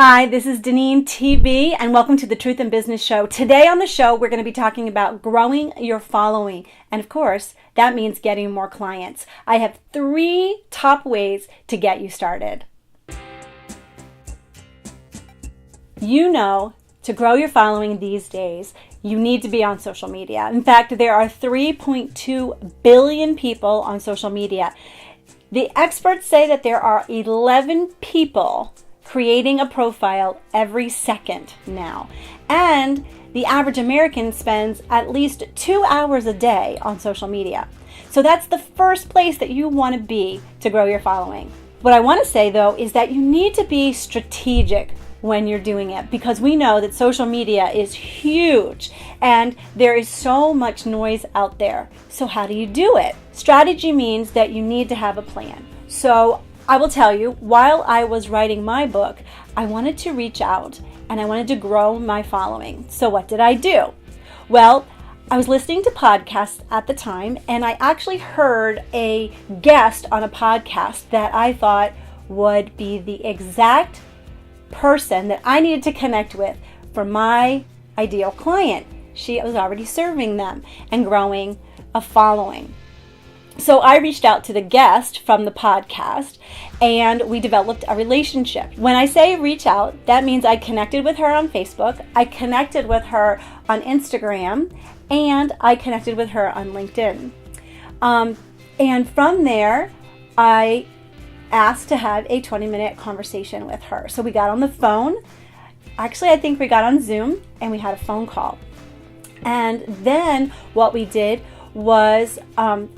Hi, this is DeneenTB, and welcome to the Truth in Business Show. Today on the show, we're going to be talking about growing your following. And of course, that means getting more clients. I have 3 top ways to get you started. You know, to grow your following these days, you need to be on social media. In fact, there are 3.2 billion people on social media. The experts say that there are 11 people creating a profile every second now. And the average American spends at least 2 hours a day on social media. So that's the first place that you want to be to grow your following. What I want to say though is that you need to be strategic when you're doing it, because we know that social media is huge and there is so much noise out there. So how do you do it? Strategy means that you need to have a plan. So I will tell you, while I was writing my book, I wanted to reach out and I wanted to grow my following. So what did I do? Well, I was listening to podcasts at the time, and I actually heard a guest on a podcast that I thought would be the exact person that I needed to connect with for my ideal client. She was already serving them and growing a following. So I reached out to the guest from the podcast and we developed a relationship. When I say reach out, that means I connected with her on Facebook, I connected with her on Instagram, and I connected with her on LinkedIn. And from there, I asked to have a 20-minute conversation with her. So we got on the phone. Actually, I think we got on Zoom and we had a phone call. And then what we did was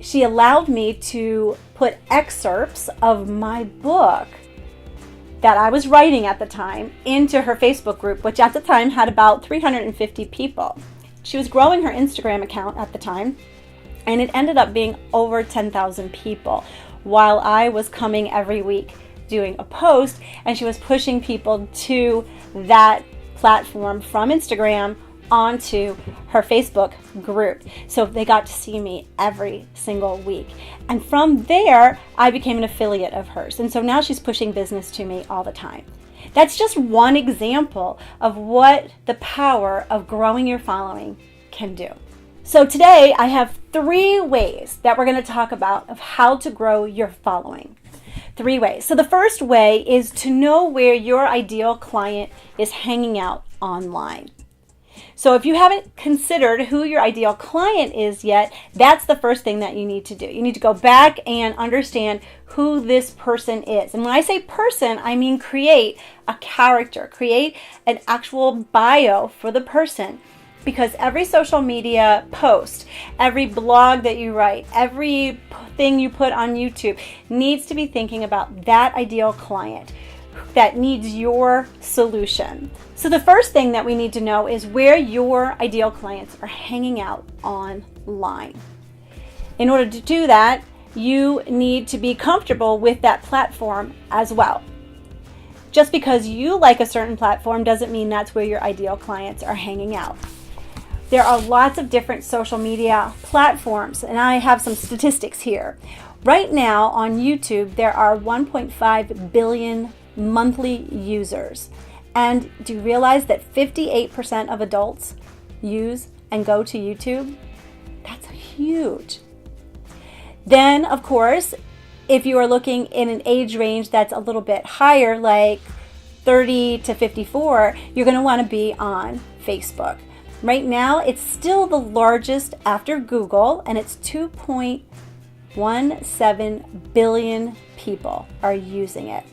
she allowed me to put excerpts of my book that I was writing at the time into her Facebook group, which at the time had about 350 people. She was growing her Instagram account at the time, and it ended up being over 10,000 people while I was coming every week doing a post, and she was pushing people to that platform from Instagram onto her Facebook group. So they got to see me every single week. And from there, I became an affiliate of hers. And so now she's pushing business to me all the time. That's just one example of what the power of growing your following can do. So today I have 3 ways that we're going to talk about of how to grow your following. 3 ways. So the first way is to know where your ideal client is hanging out online. So if you haven't considered who your ideal client is yet, that's the first thing that you need to do. You need to go back and understand who this person is. And when I say person, I mean create a character, create an actual bio for the person. Because every social media post, every blog that you write, every thing you put on YouTube needs to be thinking about that ideal client that needs your solution. So the first thing that we need to know is where your ideal clients are hanging out online. In order to do that, you need to be comfortable with that platform as well. Just because you like a certain platform doesn't mean that's where your ideal clients are hanging out. There are lots of different social media platforms, and I have some statistics here. Right now on YouTube, there are 1.5 billion monthly users. And do you realize that 58% of adults use and go to YouTube? That's huge. Then, of course, if you are looking in an age range that's a little bit higher, like 30 to 54, you're going to want to be on Facebook. Right now, it's still the largest after Google, and it's 2.17 billion people are using it.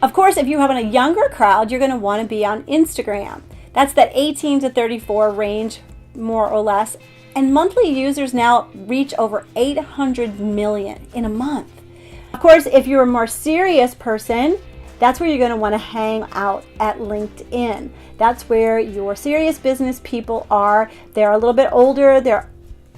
Of course, if you have a younger crowd, you're going to want to be on Instagram. That's that 18 to 34 range, more or less. And monthly users now reach over 800 million in a month. Of course, if you're a more serious person, that's where you're going to want to hang out at LinkedIn. That's where your serious business people are. They're a little bit older. They're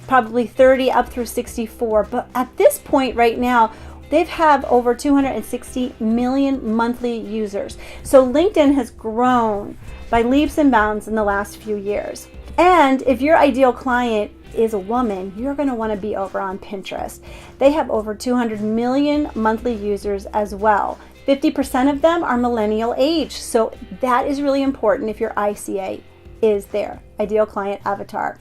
probably 30 up through 64. But at this point right now, they have over 260 million monthly users. So LinkedIn has grown by leaps and bounds in the last few years. And if your ideal client is a woman, you're going to want to be over on Pinterest. They have over 200 million monthly users as well. 50% of them are millennial age. So that is really important if your ICA is there, ideal client avatar.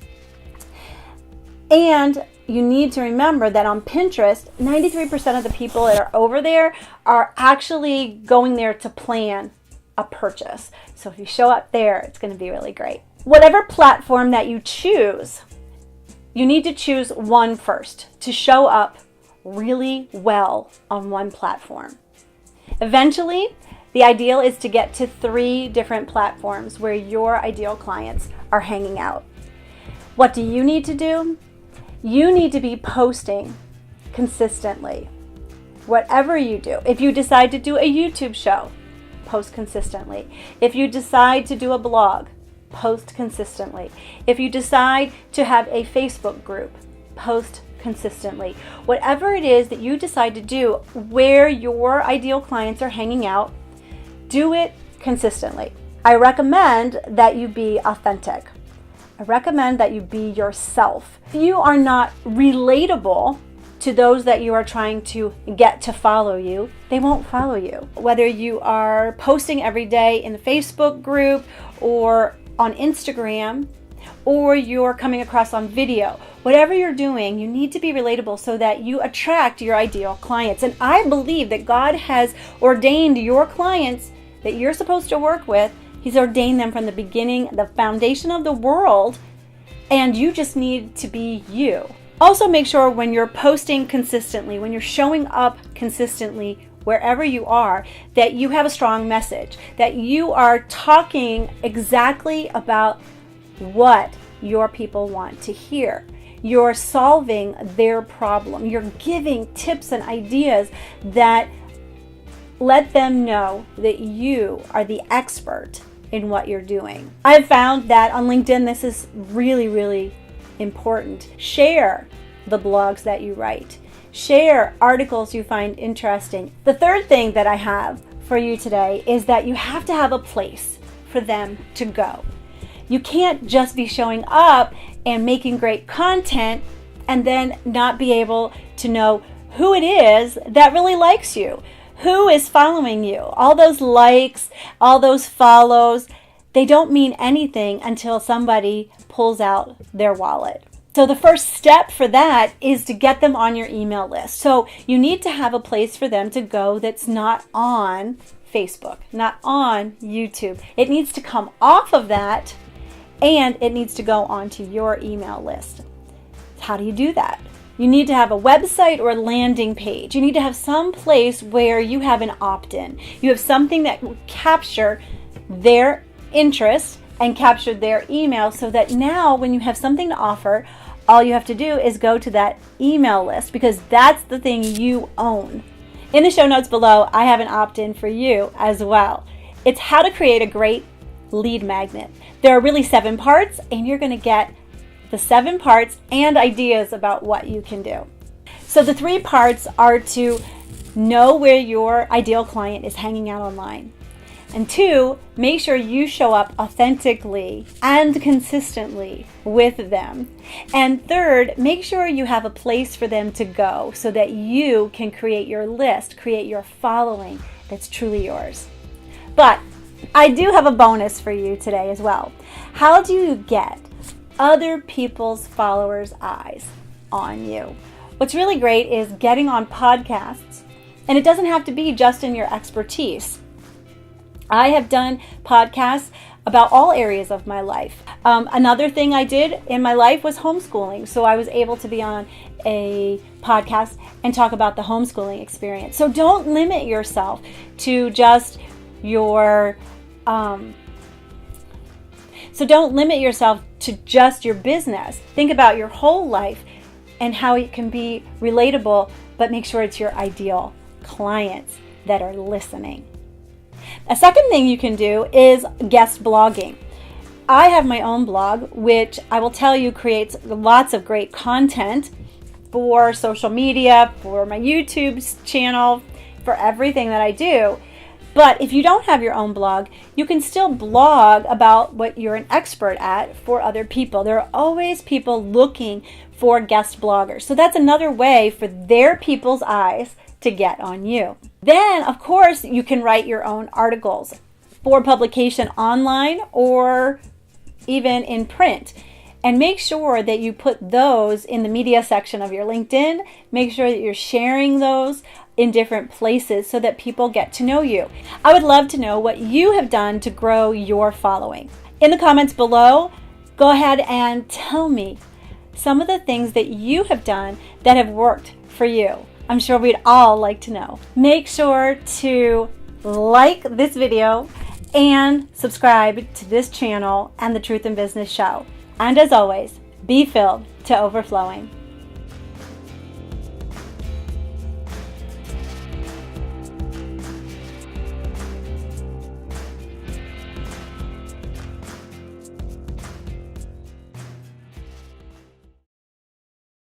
And you need to remember that on Pinterest, 93% of the people that are over there are actually going there to plan a purchase. So if you show up there, it's going to be really great. Whatever platform that you choose, you need to choose one first to show up really well on one platform. Eventually, the ideal is to get to 3 different platforms where your ideal clients are hanging out. What do you need to do? You need to be posting consistently. Whatever you do. If you decide to do a YouTube show, post consistently. If you decide to do a blog, post consistently. If you decide to have a Facebook group, post consistently. Whatever it is that you decide to do where your ideal clients are hanging out, do it consistently. I recommend that you be authentic. I recommend that you be yourself. If you are not relatable to those that you are trying to get to follow you, they won't follow you. Whether you are posting every day in the Facebook group or on Instagram, or you're coming across on video, whatever you're doing, you need to be relatable so that you attract your ideal clients. And I believe that God has ordained your clients that you're supposed to work with. He's ordained them from the beginning, the foundation of the world, and you just need to be you. Also, make sure when you're posting consistently, when you're showing up consistently wherever you are, that you have a strong message, that you are talking exactly about what your people want to hear. You're solving their problem. You're giving tips and ideas that let them know that you are the expert in what you're doing. I've found that on LinkedIn, this is really, really important. Share the blogs that you write. Share articles you find interesting. The third thing that I have for you today is that you have to have a place for them to go. You can't just be showing up and making great content and then not be able to know who it is that really likes you, who is following you. All those likes, all those follows, they don't mean anything until somebody pulls out their wallet. So the first step for that is to get them on your email list. So you need to have a place for them to go that's not on Facebook, not on YouTube. It needs to come off of that and it needs to go onto your email list. How do you do that? You need to have a website or a landing page. You need to have some place where you have an opt-in. You have something that will capture their interest and capture their email so that now when you have something to offer, all you have to do is go to that email list because that's the thing you own. In the show notes below, I have an opt-in for you as well. It's how to create a great lead magnet. There are really 7 parts and you're going to get the 7 parts and ideas about what you can do. So the 3 parts are to know where your ideal client is hanging out online. And 2, make sure you show up authentically and consistently with them. And 3rd, make sure you have a place for them to go so that you can create your list, create your following that's truly yours. But I do have a bonus for you today as well. How do you get other people's followers' eyes on you? What's really great is getting on podcasts, and it doesn't have to be just in your expertise. I have done podcasts about all areas of my life. Another thing I did in my life was homeschooling, so I was able to be on a podcast and talk about the homeschooling experience. So don't limit yourself to just your business. Think about your whole life and how it can be relatable, but make sure it's your ideal clients that are listening. A second thing you can do is guest blogging. I have my own blog, which I will tell you creates lots of great content for social media, for my YouTube channel, for everything that I do. But if you don't have your own blog, you can still blog about what you're an expert at for other people. There are always people looking for guest bloggers. So that's another way for their people's eyes to get on you. Then, of course, you can write your own articles for publication online or even in print. And make sure that you put those in the media section of your LinkedIn. Make sure that you're sharing those in different places so that people get to know you. I would love to know what you have done to grow your following. In the comments below, go ahead and tell me some of the things that you have done that have worked for you. I'm sure we'd all like to know. Make sure to like this video and subscribe to this channel and the Truth in Business Show. And as always, be filled to overflowing.